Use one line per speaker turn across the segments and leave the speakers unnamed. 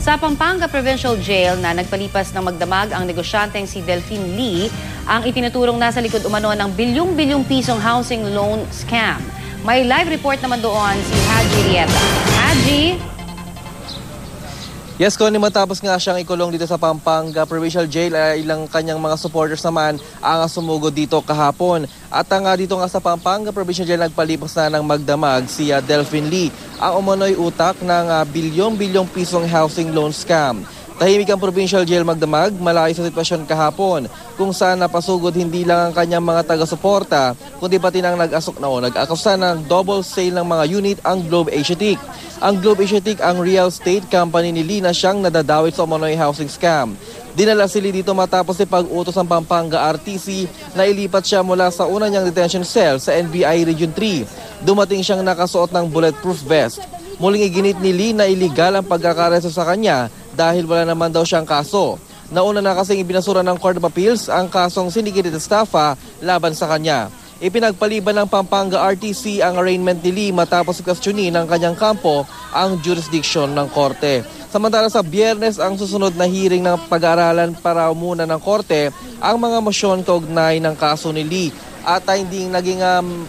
Sa Pampanga Provincial Jail na nagpalipas ng magdamag ang negosyanteng si Delphine Lee ang itinuturong nasa likod umano ng bilyong-bilyong pisong housing loan scam. May live report naman doon si Haji Rieta. Haji?
Yes, Connie, matapos nga siyang ikulong dito sa Pampanga Provincial Jail, ilang kanyang mga supporters naman ang sumugod dito kahapon. At dito nga sa Pampanga Provincial Jail nagpalipas na ng magdamag si Delphine Lee, ang umano'y utak ng bilyong-bilyong pisong housing loan scam. Tahimik ang Provincial Jail magdamag, malayo sa sitwasyon kahapon, kung saan napasugod hindi lang ang kanyang mga taga-suporta, kundi pati nang nag-akusa ng double sale ng mga unit ang Globe Asiatic. Ang Globe Asiatic ang real estate company ni Lee na siyang nadadawit sa umano'y housing scam. Dinala si Lee dito matapos ipag-utos ng Pampanga RTC na ilipat siya mula sa una niyang detention cell sa NBI Region 3. Dumating siyang nakasuot ng bulletproof vest. Muling iginit ni Lee na iligal ang pagkakaresto sa kanya dahil wala naman daw siyang kaso. Nauna na kasing ibinasura ng Court of Appeals ang kasong syndicated estafa laban sa kanya. Ipinagpaliban ng Pampanga RTC ang arraignment ni Lee matapos questionin ng kanyang kampo ang jurisdiction ng korte. Samantala sa Biyernes ang susunod na hearing ng pag-aaralan para muna ng korte ang mga mosyon kaugnay ng kaso ni Lee. At hindi naging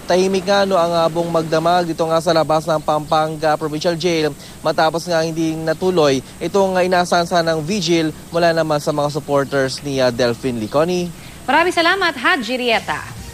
tahimik nga ang buong magdamag dito nga sa labas ng Pampanga Provincial Jail matapos nga hindi natuloy itong inaasahan ng vigil mula naman sa mga supporters ni Delphine Lee. Connie?
Maraming salamat, Haji Rieta.